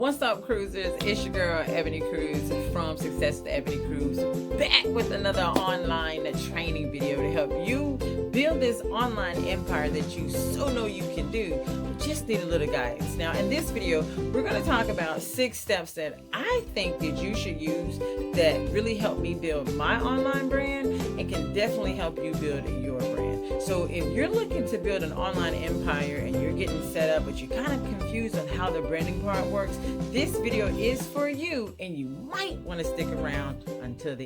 What's up, cruisers? It's your girl, Ebony Cruz from Success to Ebony Cruz, back with another online training video to help you build this online empire that you so know you can do. You just need a little guidance. Now, in this video, we're going to talk about 6 steps that I think that you should use that really help me build my online brand and can definitely help you build your brand. So if you're looking to build an online empire and you're getting set up, but you're kind of confused on how the branding part works, this video is for you, and you might want to stick around until the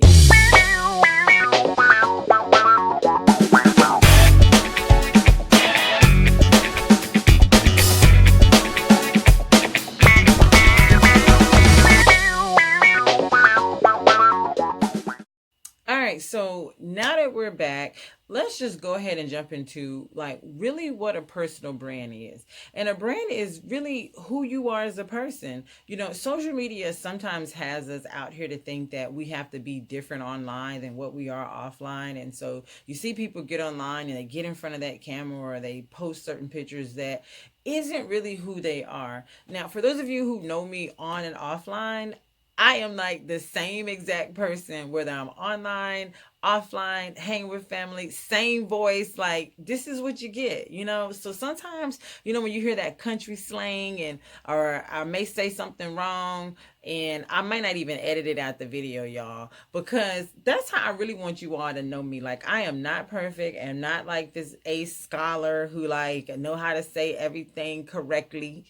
Alright, so now that we're back, let's just go ahead and jump into like really what a personal brand is. And a brand is really who you are as a person. You know, social media sometimes has us out here to think that we have to be different online than what we are offline. And so you see people get online and they get in front of that camera or they post certain pictures that isn't really who they are. Now, for those of you who know me on and offline, I am like the same exact person, whether I'm online, offline, hang with family, same voice. Like, this is what you get, you know? So sometimes, you know, when you hear that country slang or I may say something wrong, and I might not even edit it out the video, y'all, because that's how I really want you all to know me. Like, I am not perfect and not like this ace scholar who like know how to say everything correctly.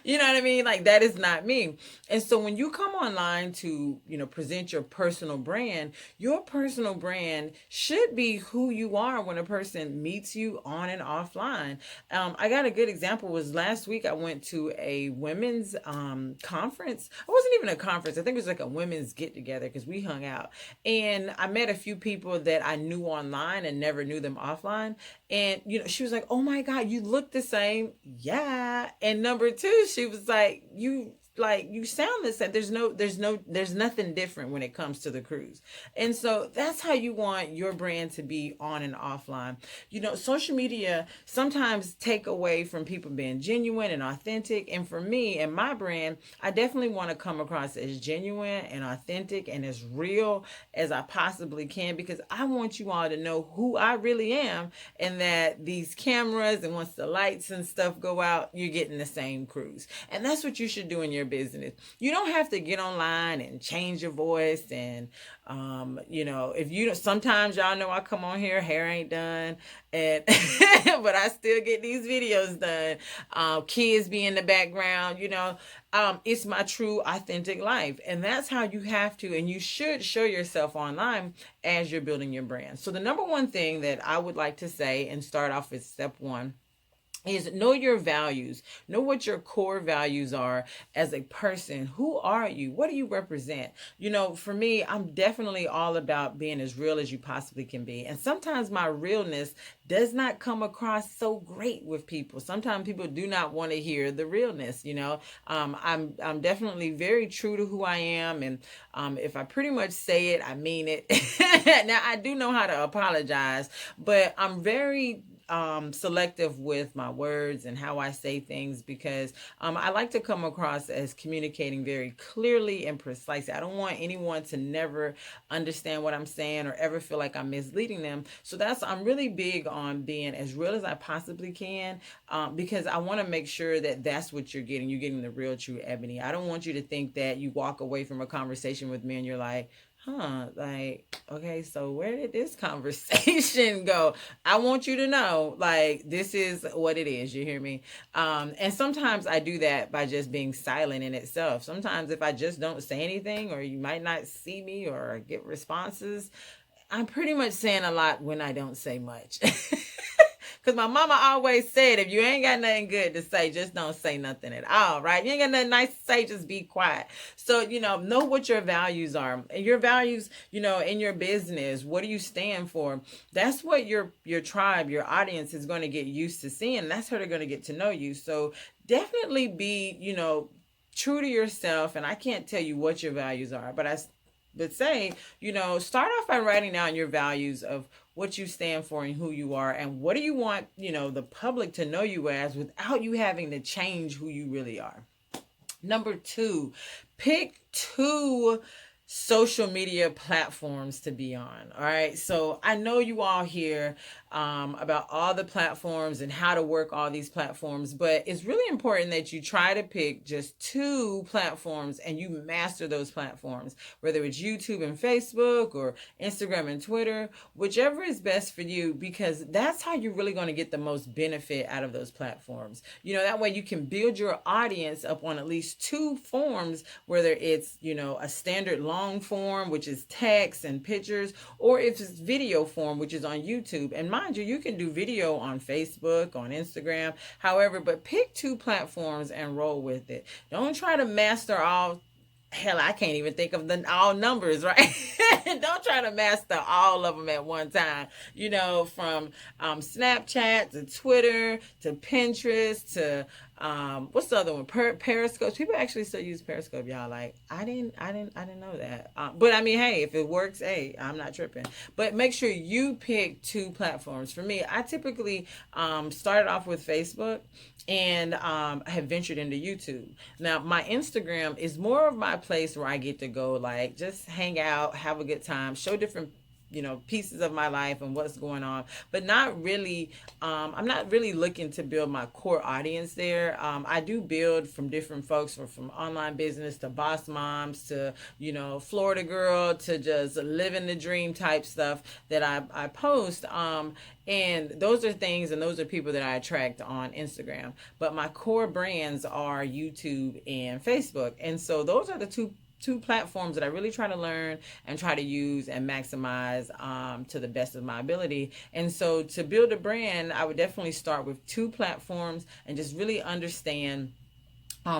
You know what I mean? Like, that is not me. And so when you come online to, you know, present your personal brand should be who you are when a person meets you on and offline. I got a good example was last week I went to a women's conference. It wasn't even a conference. I think it was like a women's get together because we hung out. And I met a few people that I knew online and never knew them offline. And, you know, she was like, "Oh my God, you look the same." Yeah. And number two, she was like, you sound the same. There's nothing different when it comes to the cruise. And so that's how you want your brand to be on and offline. You know, social media sometimes take away from people being genuine and authentic. And for me and my brand, I definitely want to come across as genuine and authentic and as real as I possibly can, because I want you all to know who I really am, and that these cameras and once the lights and stuff go out, you're getting the same cruise. And that's what you should do in your business. You don't have to get online and change your voice. And you know, if you sometimes y'all know I come on here, hair ain't done, and but I still get these videos done. Kids be in the background, you know. It's my true authentic life, and that's how you have to and you should show yourself online as you're building your brand. So the number one thing that I would like to say and start off with step one is know your values. Know what your core values are as a person. Who are you? What do you represent? You know, for me, I'm definitely all about being as real as you possibly can be. And sometimes my realness does not come across so great with people. Sometimes people do not want to hear the realness, you know. I'm definitely very true to who I am, and if I pretty much say it, I mean it. Now, I do know how to apologize, but I'm very selective with my words and how I say things, because I like to come across as communicating very clearly and precisely. I don't want anyone to never understand what I'm saying or ever feel like I'm misleading them. So I'm really big on being as real as I possibly can, because I want to make sure that that's what you're getting. You're getting the real, true Ebony. I don't want you to think that you walk away from a conversation with me and you're like, like, okay, so where did this conversation go? I want you to know, like, this is what it is. You hear me? And sometimes I do that by just being silent in itself. Sometimes if I just don't say anything, or you might not see me or get responses, I'm pretty much saying a lot when I don't say much. Because my mama always said, if you ain't got nothing good to say, just don't say nothing at all, right? You ain't got nothing nice to say, just be quiet. So, you know what your values are. And your values, you know, in your business, what do you stand for? That's what your tribe, your audience is going to get used to seeing. That's how they're going to get to know you. So definitely be, you know, true to yourself. And I can't tell you what your values are, but say, you know, start off by writing down your values of what you stand for and who you are, and what do you want, you know, the public to know you as without you having to change who you really are. Number two, pick two social media platforms to be on. All right. So I know you all hear about all the platforms and how to work all these platforms, but it's really important that you try to pick just two platforms and you master those platforms, whether it's YouTube and Facebook or Instagram and Twitter, whichever is best for you, because that's how you're really going to get the most benefit out of those platforms. That way you can build your audience up on at least two forms, whether it's, a standard long form, which is text and pictures, or if it's video form, which is on YouTube. And mind you, you can do video on Facebook, on Instagram, however, but pick two platforms and roll with it. Don't try to master all. Hell, I can't even think of the all numbers, right? Don't try to master all of them at one time. From Snapchat to Twitter to Pinterest to what's the other one? Periscope. People actually still use Periscope, y'all. Like I didn't know that. But I mean, hey, if it works, hey, I'm not tripping. But make sure you pick two platforms. For me, I typically started off with Facebook and have ventured into YouTube. Now, my Instagram is more of my place where I get to go, like, just hang out, have a good time, show different pieces of my life and what's going on, but not really. I'm not really looking to build my core audience there. I do build from different folks, from online business to boss moms to Florida girl to just living the dream type stuff that I post. And those are things, and those are people that I attract on Instagram. But my core brands are YouTube and Facebook, and so those are the two platforms that I really try to learn and try to use and maximize to the best of my ability. And so to build a brand, I would definitely start with two platforms and just really understand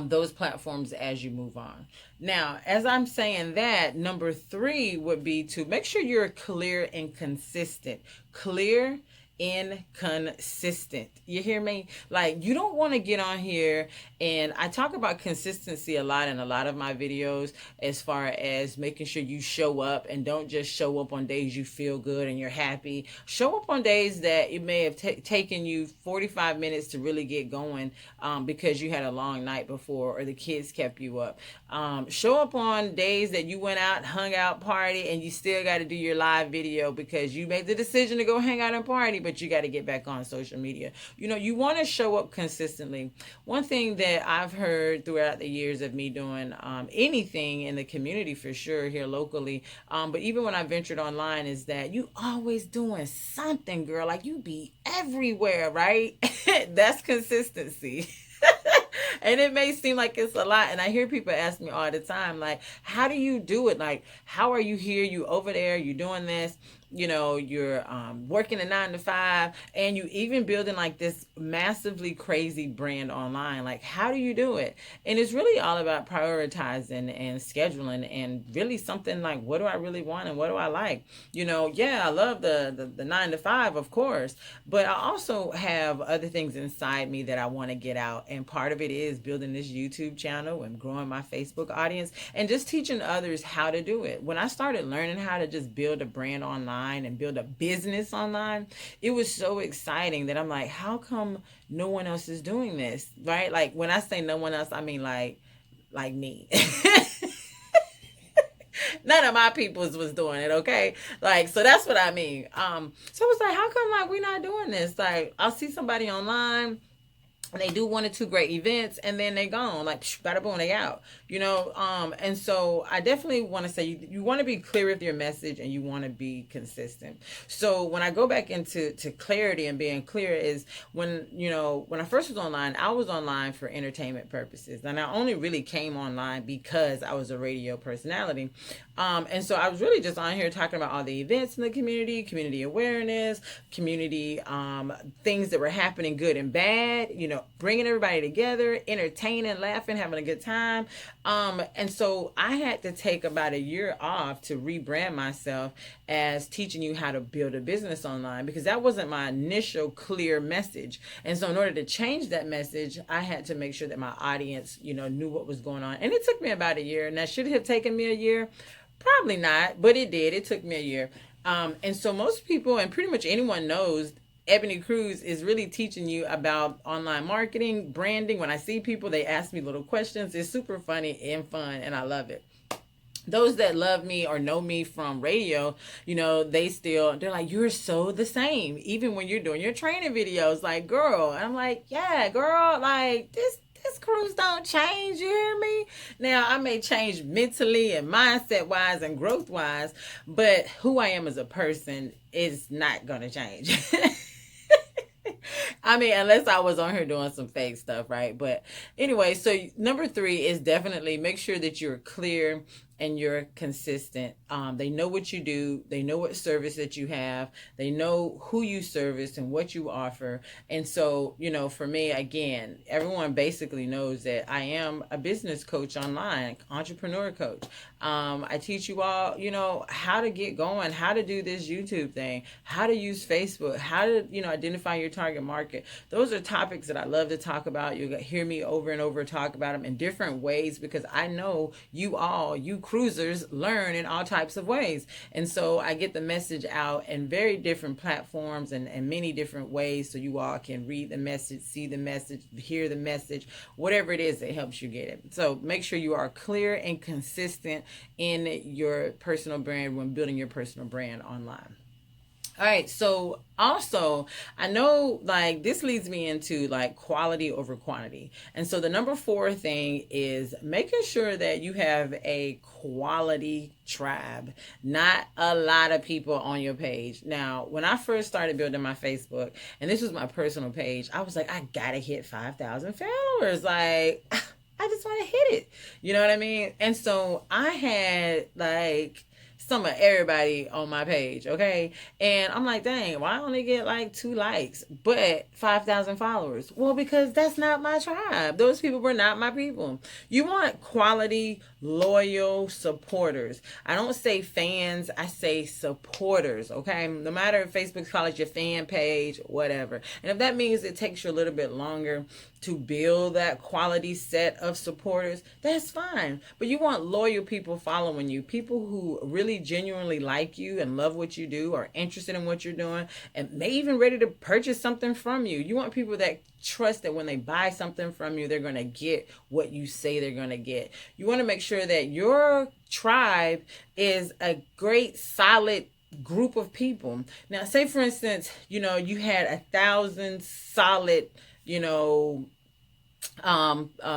those platforms as you move on. Now, as I'm saying that, number three would be to make sure you're clear and consistent. Clear inconsistent. You hear me? Like, you don't want to get on here, and I talk about consistency a lot in a lot of my videos, as far as making sure you show up and don't just show up on days you feel good and you're happy. Show up on days that it may have taken you 45 minutes to really get going because you had a long night before or the kids kept you up. Show up on days that you went out, hung out, party, and you still got to do your live video because you made the decision to go hang out and party, but you got to get back on social media. You want to show up consistently. One thing that I've heard throughout the years of me doing anything in the community, for sure, here locally, but even when I ventured online, is that you always doing something, girl. Like, you be everywhere, right? That's consistency. And it may seem like it's a lot. And I hear people ask me all the time, like, how do you do it? Like, how are you here? You over there, you doing this? You're working a 9 to 5, and you even building like this massively crazy brand online. Like, how do you do it? And it's really all about prioritizing and scheduling, and really something like, what do I really want and what do I like? Yeah, I love the 9 to 5, of course, but I also have other things inside me that I want to get out. And part of it is building this YouTube channel and growing my Facebook audience and just teaching others how to do it. When I started learning how to just build a brand online and build a business online, it was so exciting that I'm like, how come no one else is doing this? Right? Like, when I say no one else, I mean like me. None of my peoples was doing it, okay? Like, so that's what I mean. So I was like, how come like we're not doing this? Like, I'll see somebody online and they do 1 or 2 great events, and then they gone, like, bada boom, they out, and so I definitely want to say you want to be clear with your message, and you want to be consistent. So when I go back into clarity and being clear, is when I first was online, I was online for entertainment purposes, and I only really came online because I was a radio personality, and so I was really just on here talking about all the events in the community awareness, community things that were happening, good and bad, bringing everybody together, entertaining, laughing, having a good time. And so I had to take about a year off to rebrand myself as teaching you how to build a business online, because that wasn't my initial clear message. And so in order to change that message, I had to make sure that my audience, knew what was going on. And it took me about a year. And that should have taken me a year. Probably not, but it did. It took me a year. And so most people, and pretty much anyone knows, Ebony Cruz is really teaching you about online marketing, branding. When I see people, they ask me little questions. It's super funny and fun, and I love it. Those that love me or know me from radio, they're like, you're so the same. Even when you're doing your training videos, like, girl. And I'm like, yeah, girl, like this cruise don't change, you hear me? Now, I may change mentally and mindset wise and growth wise, but who I am as a person is not going to change. I mean, unless I was on here doing some fake stuff, right? But anyway, so number 3 is definitely make sure that you're clear and you're consistent. They know what you do. They know what service that you have. They know who you service and what you offer. And so, for me, again, everyone basically knows that I am a business coach online, entrepreneur coach. I teach you all, how to get going, how to do this YouTube thing, how to use Facebook, how to, identify your target market. Those are topics that I love to talk about. You'll hear me over and over talk about them in different ways because I know you cruisers learn in all types of ways. And so I get the message out in very different platforms and many different ways so you all can read the message, see the message, hear the message, whatever it is that helps you get it. So make sure you are clear and consistent in your personal brand when building your personal brand online. All right. So also, I know like this leads me into like quality over quantity. And so the number 4 thing is making sure that you have a quality tribe, not a lot of people on your page. Now, when I first started building my Facebook, and this was my personal page, I was like, I gotta hit 5,000 followers. Like, I just want to hit it. You know what I mean? And so I had like some of everybody on my page, okay? And I'm like, dang, why I only get like 2 likes, but 5,000 followers? Well, because that's not my tribe. Those people were not my people. You want quality, loyal supporters. I don't say fans, I say supporters, okay? No matter if Facebook calls your fan page, whatever. And if that means it takes you a little bit longer to build that quality set of supporters, that's fine. But you want loyal people following you, people who really genuinely like you and love what you do, are interested in what you're doing, and may even ready to purchase something from you. You want people that trust that when they buy something from you, they're going to get what you say they're going to get. You want to make sure that your tribe is a great, solid group of people. Now, say for instance, you had 1,000 solid,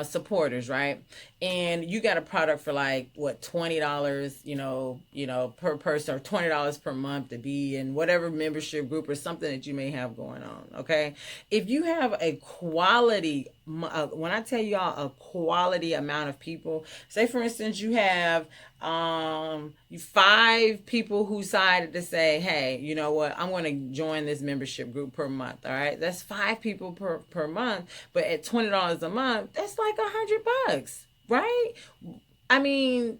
supporters, right? And you got a product for like what, $20, per person, or $20 per month to be in whatever membership group or something that you may have going on. Okay, if you have a quality, when I tell y'all a quality amount of people, say for instance you have 5 people who decided to say, hey, you know what, I'm going to join this membership group per month. All right, that's 5 people per month, but at $20 a month, that's like $100, right? I mean,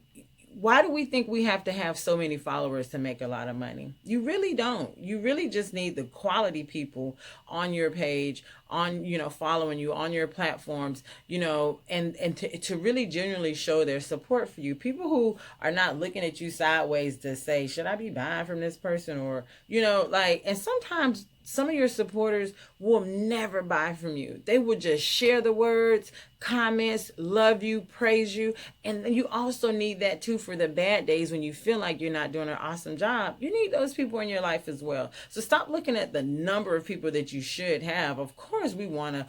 why do we think we have to have so many followers to make a lot of money? You really don't. You really just need the quality people on your page, on, following you on your platforms, and to really genuinely show their support for you. People who are not looking at you sideways to say, should I be buying from this person? Or, and sometimes some of your supporters will never buy from you. They will just share the words, comments, love you, praise you. And you also need that too for the bad days when you feel like you're not doing an awesome job. You need those people in your life as well. So stop looking at the number of people that you should have. Of course, we want to,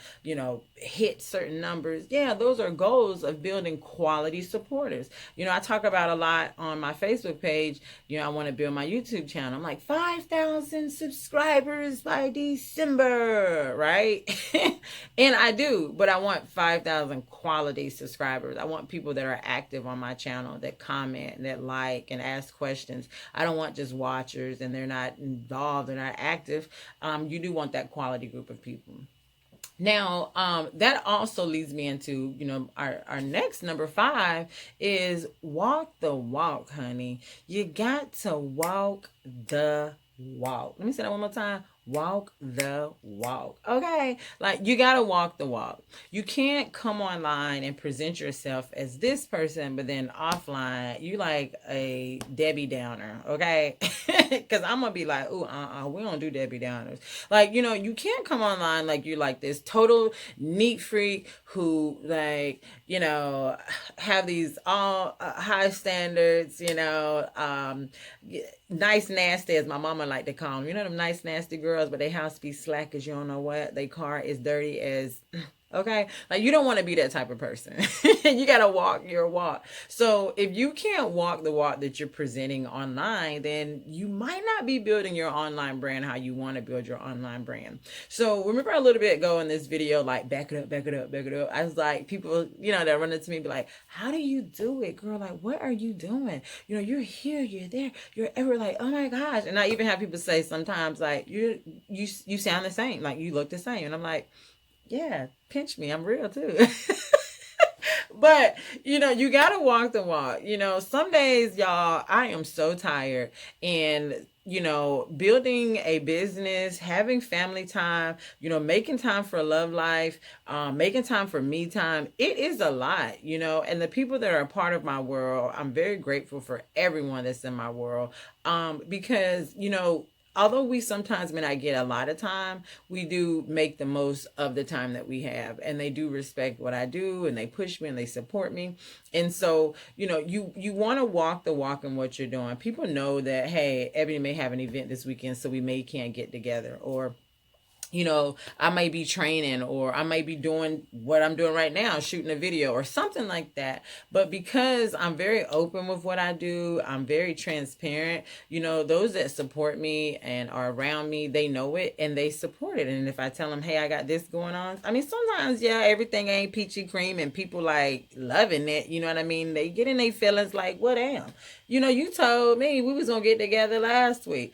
hit certain numbers. Yeah, those are goals of building quality supporters. I talk about a lot on my Facebook page. I want to build my YouTube channel. I'm like 5,000 subscribers by December, right? And I do, but I want 5,000 quality subscribers. I want people that are active on my channel, that comment, that like, and ask questions. I don't want just watchers and they're not involved, they're not active. You do want that quality group of people. Now, that also leads me into, our next number 5 is walk the walk, honey. You got to walk the walk. Let me say that one more time. Walk the walk. Okay? Like, you got to walk the walk. You can't come online and present yourself as this person, but then offline, you like a Debbie Downer. Okay? Because I'm going to be like, ooh, we don't do Debbie Downers. Like, you can't come online like you're like this total neat freak who, like, have these all high standards, nice nasty, as my mama like to call them. You know them nice nasty girls, but they house be slack as you don't know what. They car is dirty as okay. Like, you don't want to be that type of person. You got to walk your walk. So if you can't walk the walk that you're presenting online, then you might not be building your online brand how you want to build your online brand. So remember a little bit ago in this video, like, back it up, back it up, back it up. I was like, people, that run into me be like, how do you do it, girl? Like, what are you doing? You're here, you're there, you're ever, like, oh my gosh. And I even have people say sometimes, like, you sound the same, like, you look the same. And I'm like, yeah, pinch me, I'm real too. But you gotta walk the walk. Some days, y'all, I am so tired, and building a business, having family time, making time for love life, making time for me time, it is a lot. And the people that are a part of my world, I'm very grateful for everyone that's in my world, because although we sometimes may not get a lot of time, we do make the most of the time that we have. And they do respect what I do, and they push me and they support me. And so, you want to walk the walk in what you're doing. People know that, hey, Ebony may have an event this weekend, so we can't get together. Or I may be training, or I may be doing what I'm doing right now, shooting a video or something like that. But because I'm very open with what I do, I'm very transparent, those that support me and are around me, they know it and they support it. And if I tell them, hey, I got this going on, I mean, sometimes, yeah, everything ain't peachy cream and people like loving it. You know what I mean? They get in their feelings like, what am? You told me we was going to get together last week.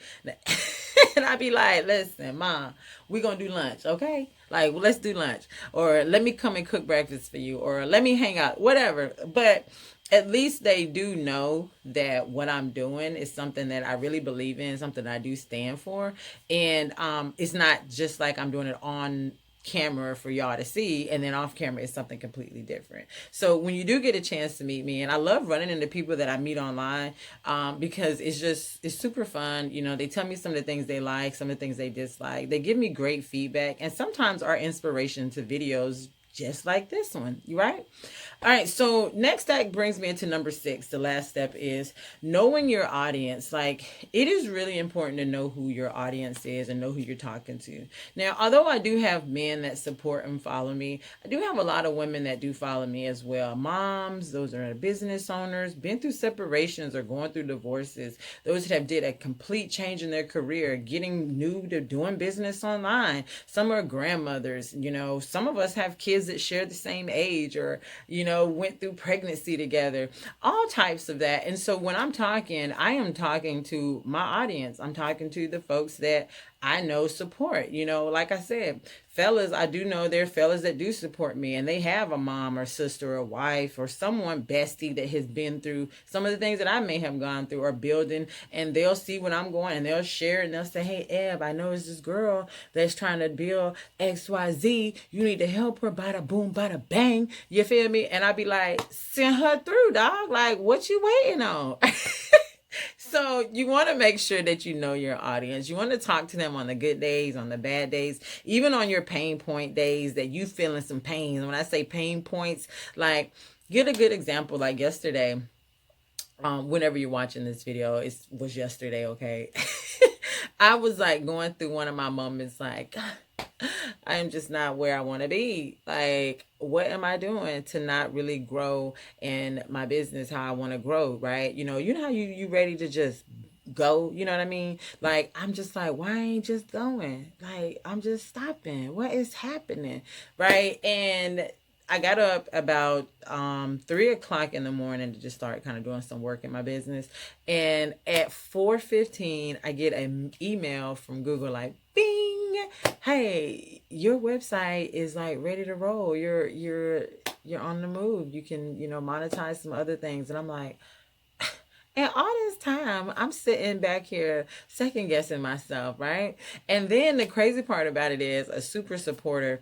And I'd be like, listen, Mom, we're going to do lunch, okay? Like, well, let's do lunch. Or let me come and cook breakfast for you. Or let me hang out, whatever. But at least they do know that what I'm doing is something that I really believe in, something I do stand for. And it's not just like I'm doing it on camera for y'all to see, and then off camera is something completely different. So when you do get a chance to meet me, and I love running into people that I meet online, because it's super fun. They tell me some of the things they like, some of the things they dislike. They give me great feedback, and sometimes are inspiration to videos just like this one, right? All right, so next that brings me into number 6. The last step is knowing your audience. Like, it is really important to know who your audience is and know who you're talking to. Now, although I do have men that support and follow me, I do have a lot of women that do follow me as well. Moms, those are business owners, been through separations or going through divorces, those that have did a complete change in their career, getting new to doing business online. Some are grandmothers, some of us have kids that share the same age, or went through pregnancy together, all types of that. And so when I'm talking, I am talking to my audience. I'm talking to the folks that I know support. Like I said, fellas, I do know there are fellas that do support me, and they have a mom or sister or wife or someone bestie that has been through some of the things that I may have gone through or building, and they'll see what I'm going and they'll share it, and they'll say, hey, Eb, I know it's this girl that's trying to build XYZ. You need to help her, bada boom, bada bang. You feel me? And I'd be like, send her through, dog. Like, what you waiting on? So you want to make sure that you know your audience. You want to talk to them on the good days, on the bad days, even on your pain point days that you feeling some pain. And when I say pain points, like, get a good example. Like yesterday, whenever you're watching this video, it was yesterday, okay? I was like going through one of my moments, like, I am just not where I want to be. Like, what am I doing to not really grow in my business how I want to grow, right? You know how you ready to just go, you know what I mean? Like, I'm just like, why ain't just going? Like, I'm just stopping. What is happening, right? And I got up about 3 o'clock in the morning to just start kind of doing some work in my business. And at 4:15, I get an email from Google, like, bing, hey, your website is like ready to roll. You're on the move. You can, monetize some other things. And I'm like, And all this time, I'm sitting back here second guessing myself, right? And then the crazy part about it is a super supporter,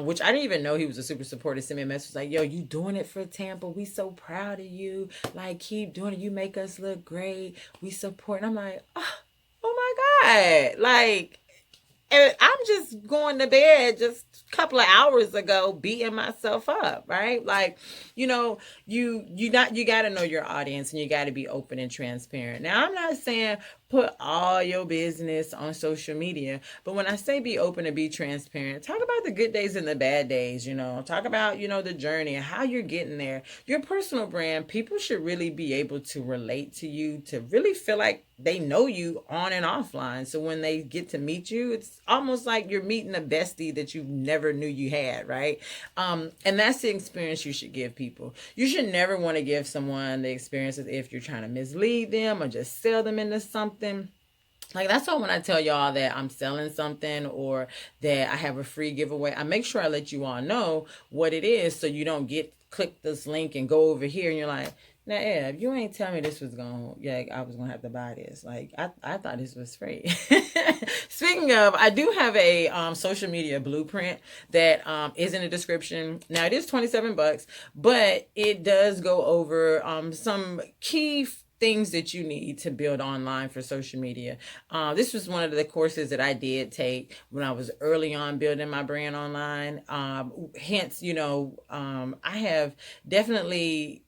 which I didn't even know he was a super supporter, sent me a message like, yo, you doing it for Tampa. We so proud of you. Like, keep doing it. You make us look great. We support. And I'm like, oh my God. Like, and I'm just going to bed just a couple of hours ago beating myself up, right? Like, you got to know your audience, and you got to be open and transparent. Now, I'm not saying put all your business on social media, but when I say be open and be transparent, talk about the good days and the bad days, talk about, the journey and how you're getting there. Your personal brand, people should really be able to relate to you, to really feel like they know you on and offline. So when they get to meet you, it's almost like you're meeting a bestie that you never knew you had, right? And that's the experience you should give people. You should never want to give someone the experience as if you're trying to mislead them or just sell them into something. Like, that's why when I tell y'all that I'm selling something or that I have a free giveaway, I make sure I let you all know what it is, so you don't click this link and go over here and you're like, now, Ev, you ain't tell me this was I was gonna have to buy this. Like, I thought this was free. Speaking of, I do have a social media blueprint that is in the description. Now, it is $27, but it does go over some key things that you need to build online for social media. This was one of the courses that I did take when I was early on building my brand online. Hence, I have definitely,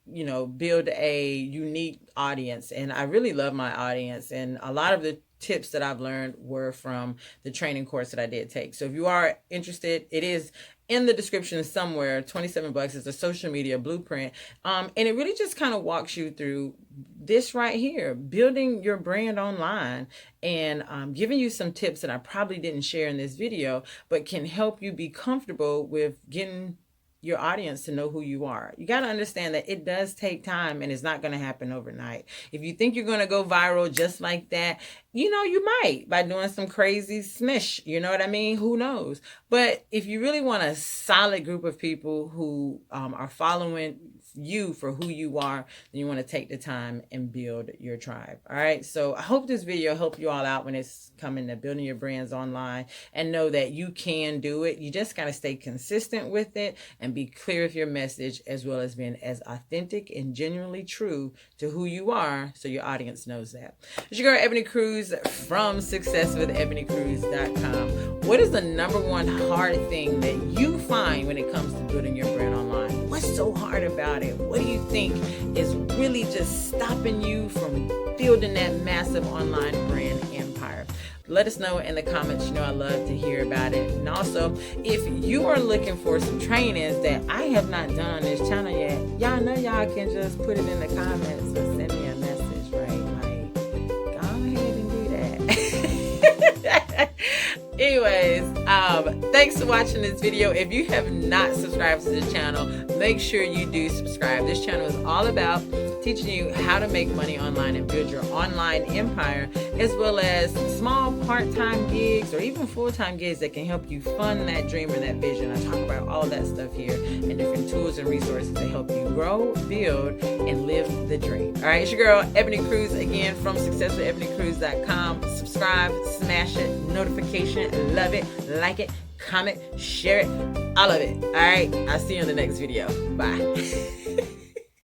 build a unique audience, and I really love my audience. And a lot of the tips that I've learned were from the training course that I did take. So if you are interested, it is in the description somewhere. $27 is a social media blueprint. And it really just kind of walks you through this right here, building your brand online, and giving you some tips that I probably didn't share in this video, but can help you be comfortable with getting your audience to know who you are. You got to understand that it does take time, and it's not going to happen overnight. If you think you're going to go viral just like that, you might, by doing some crazy smish, you know what I mean? Who knows? But if you really want a solid group of people who are following you for who you are, then you want to take the time and build your tribe. All right. So I hope this video helped you all out when it's coming to building your brands online, and know that you can do it. You just got to stay consistent with it and be clear with your message, as well as being as authentic and genuinely true to who you are, so your audience knows that. It's your girl, Ebony Cruz, from successwithebonycruz.com. What is the number one hard thing that you find when it comes to building your brand online? What's so hard about it? What do you think is really just stopping you from building that massive online brand empire? Let us know in the comments. I love to hear about it. And also, if you are looking for some trainings that I have not done on this channel yet, y'all know y'all can just put it in the comments or send me a message, right? Like, go ahead and do that. Anyways, thanks for watching this video. If you have not subscribed to this channel, make sure you do subscribe. This channel is all about teaching you how to make money online and build your online empire, as well as small part-time gigs or even full-time gigs that can help you fund that dream or that vision. I talk about all that stuff here, and different tools and resources to help you grow, build, and live the dream. All right, it's your girl, Ebony Cruz, again, from successwithebonycruz.com. Subscribe, smash it, notification, love it, like it, comment, share it, all of it. All right, I'll see you in the next video. Bye.